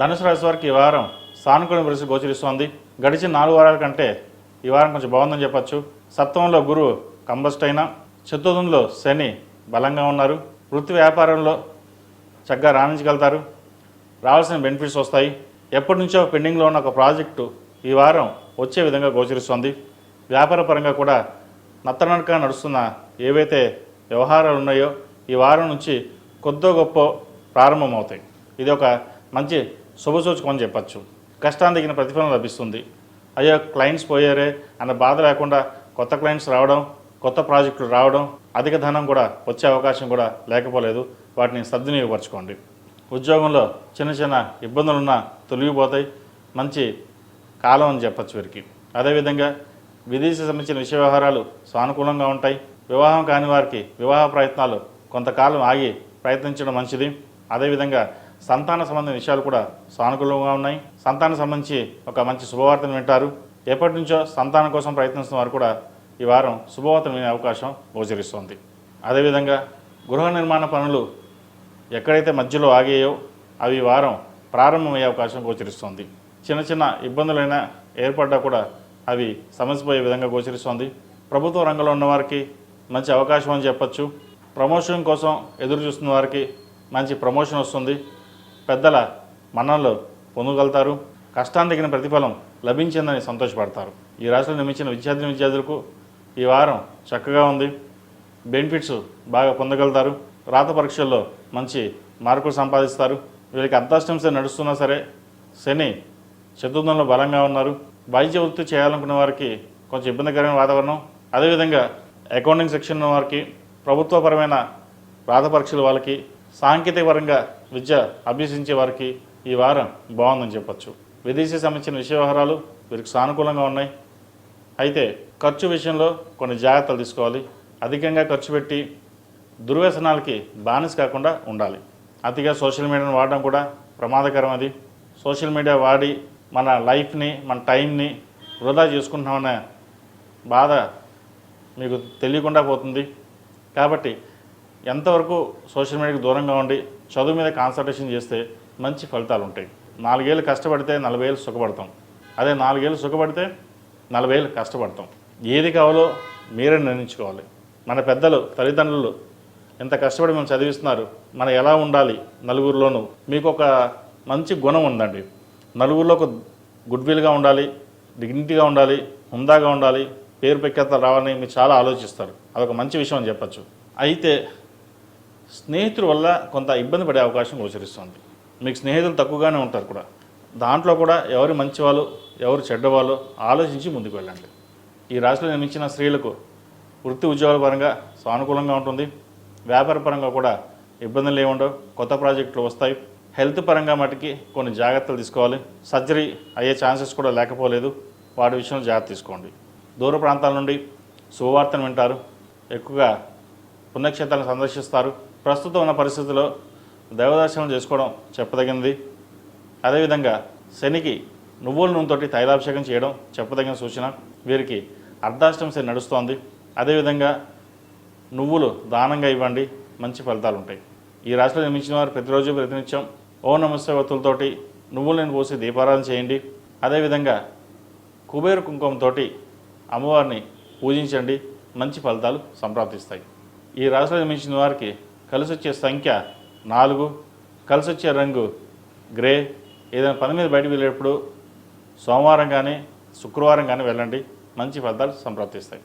ధనుసు రాశి వారికి ఈ వారం సానుకూల పరిస్థితి గోచరిస్తోంది. గడిచిన 4 వారాల కంటే ఈ వారం కొంచెం బాగుందని చెప్పచ్చు. సప్తమంలో గురువు కంబస్ట్ అయినా, చతుర్థంలో శని బలంగా ఉన్నారు. వృత్తి వ్యాపారంలో చక్కగా రాణించగలుగుతారు. రావాల్సిన బెనిఫిట్స్ వస్తాయి. ఎప్పటి నుంచో పెండింగ్లో ఉన్న ఒక ప్రాజెక్టు ఈ వారం వచ్చే విధంగా గోచరిస్తోంది. వ్యాపార పరంగా కూడా నత్తనడకగా నడుస్తున్న ఏవైతే వ్యవహారాలు ఉన్నాయో ఈ వారం నుంచి కొద్దో గొప్ప ప్రారంభమవుతాయి. ఇది ఒక మంచి శుభసూచకం అని చెప్పచ్చు. కష్టాన్ని తగిన ప్రతిఫలం లభిస్తుంది. అయ్యో క్లయింట్స్ పోయారే అన్న బాధ లేకుండా కొత్త క్లయింట్స్ రావడం, కొత్త ప్రాజెక్టులు రావడం, అధిక ధనం కూడా వచ్చే అవకాశం కూడా లేకపోలేదు. వాటిని సద్వినియోగపరచుకోండి. ఉద్యోగంలో చిన్న చిన్న ఇబ్బందులున్నా తొలగిపోతాయి. మంచి కాలం అని చెప్పచ్చు వీరికి. అదేవిధంగా విదేశీ సంబంధించిన విషయ వ్యవహారాలు సానుకూలంగా ఉంటాయి. వివాహం కాని వారికి వివాహ ప్రయత్నాలు కొంతకాలం ఆగి ప్రయత్నించడం మంచిది. అదేవిధంగా సంతాన సంబంధించిన విషయాలు కూడా సానుకూలంగా ఉన్నాయి. సంతానం సంబంధించి ఒక మంచి శుభవార్తను వింటారు. ఎప్పటి నుంచో సంతానం కోసం ప్రయత్నిస్తున్న వారు కూడా ఈ వారం శుభవార్తను వినే అవకాశం గోచరిస్తోంది. అదేవిధంగా గృహ నిర్మాణ పనులు ఎక్కడైతే మధ్యలో ఆగాయో అవి ఈ వారం ప్రారంభమయ్యే అవకాశం గోచరిస్తోంది. చిన్న చిన్న ఇబ్బందులైనా ఏర్పడ్డా కూడా అవి సమసిపోయే విధంగా గోచరిస్తోంది. ప్రభుత్వ రంగంలో ఉన్నవారికి మంచి అవకాశం అని చెప్పచ్చు. ప్రమోషన్ కోసం ఎదురు చూస్తున్న వారికి మంచి ప్రమోషన్ వస్తుంది. పెద్దల మన్ననలు పొందగలుగుతారు. కష్టానికి తగిన ప్రతిఫలం లభించిందని సంతోషపడతారు. ఈ రాశిలో నిర్మించిన విద్యార్థులకు ఈ వారం చక్కగా ఉంది. బెనిఫిట్స్ బాగా పొందగలుగుతారు. రాత పరీక్షల్లో మంచి మార్కులు సంపాదిస్తారు. వీళ్ళకి అర్ధాష్టంశ నడుస్తున్నా సరే శని చతుర్థంలో బలంగా ఉన్నారు. వైద్య వృత్తి చేయాలనుకున్న వారికి కొంచెం ఇబ్బందికరమైన వాతావరణం. అదేవిధంగా అకౌంటింగ్ సెక్షన్ ఉన్న వారికి, ప్రభుత్వపరమైన రాత పరీక్షల వాళ్ళకి, సాంకేతిక పరంగా విద్య అభ్యసించే వారికి ఈ వారం బాగుందని చెప్పచ్చు. విదేశీ సంబంధించిన విషయ వ్యవహారాలు వీరికి సానుకూలంగా ఉన్నాయి. అయితే ఖర్చు విషయంలో కొన్ని జాగ్రత్తలు తీసుకోవాలి. అధికంగా ఖర్చు పెట్టి దుర్వ్యసనాలకి బానిస కాకుండా ఉండాలి. అతిగా సోషల్ మీడియాను వాడడం కూడా ప్రమాదకరం. అది సోషల్ మీడియా వాడి మన లైఫ్ని, మన టైంని వృధా చేసుకుంటున్నామనే బాధ మీకు తెలియకుండా పోతుంది. కాబట్టి ఎంతవరకు సోషల్ మీడియాకి దూరంగా ఉండి చదువు మీద కాన్సన్ట్రేషన్ చేస్తే మంచి ఫలితాలు ఉంటాయి. 4 ఏళ్ళు కష్టపడితే 40 ఏళ్ళు సుఖపడతాం. అదే 4 ఏళ్ళు సుఖపడితే 40 ఏళ్ళు కష్టపడతాం. ఏది కావాలో మీరే నిర్ణయించుకోవాలి. మన పెద్దలు, తల్లిదండ్రులు ఎంత కష్టపడి మనం చదివిస్తున్నారు. మనం ఎలా ఉండాలి నలుగురిలోనూ. మీకు ఒక మంచి గుణం ఉందండి. నలుగురిలో ఒక గుడ్విల్గా ఉండాలి, డిగ్నిటీగా ఉండాలి, హుందాగా ఉండాలి, పేరు ప్రఖ్యాతలు రావాలని మీరు చాలా ఆలోచిస్తారు. అదొక మంచి విషయం అని చెప్పచ్చు. అయితే స్నేహితుల వల్ల కొంత ఇబ్బంది పడే అవకాశం గోచరిస్తుంది. మీకు స్నేహితులు తక్కువగానే ఉంటారు కూడా. దాంట్లో కూడా ఎవరు మంచివాళ్ళు, ఎవరు చెడ్డవాళ్ళు ఆలోచించి ముందుకు వెళ్ళండి. ఈ రాశిలో నిర్మించిన స్త్రీలకు వృత్తి ఉద్యోగాల పరంగా సానుకూలంగా ఉంటుంది. వ్యాపార పరంగా కూడా ఇబ్బందులు ఏముండవు. కొత్త ప్రాజెక్టులు వస్తాయి. హెల్త్ పరంగా మటుకి కొన్ని జాగ్రత్తలు తీసుకోవాలి. సర్జరీ అయ్యే ఛాన్సెస్ కూడా లేకపోలేదు. వాటి విషయంలో జాగ్రత్త తీసుకోండి. దూర ప్రాంతాల నుండి శుభవార్తను వింటారు. ఎక్కువగా పుణ్యక్షేత్రాలను సందర్శిస్తారు. ప్రస్తుతం ఉన్న పరిస్థితుల్లో దైవదర్శనం చేసుకోవడం చెప్పదగినది. అదేవిధంగా శనికి నువ్వుల నూనెతోటి తైలాభిషేకం చేయడం చెప్పదగిన సూచన. వీరికి అర్ధాష్టం శని నడుస్తోంది. అదేవిధంగా నువ్వులు దానంగా ఇవ్వండి, మంచి ఫలితాలు ఉంటాయి. ఈ రాశిలో నిర్మించిన వారు ప్రతిరోజు ప్రతినిత్యం ఓం నమస్తే వత్తులతోటి నువ్వులను పోసి దీపారాధన చేయండి. అదేవిధంగా కుబేర కుంకుమతో అమ్మవారిని పూజించండి, మంచి ఫలితాలు సంప్రాప్తిస్తాయి. ఈ రాశిలో నిర్మించిన వారికి కలిసి వచ్చే సంఖ్య 4, కలిసి వచ్చే రంగు గ్రే. ఏదైనా పని మీద బయటకు వెళ్ళేటప్పుడు సోమవారం కానీ శుక్రవారం కానీ వెళ్ళండి, మంచి ఫలితాలు సంప్రాప్తిస్తాయి.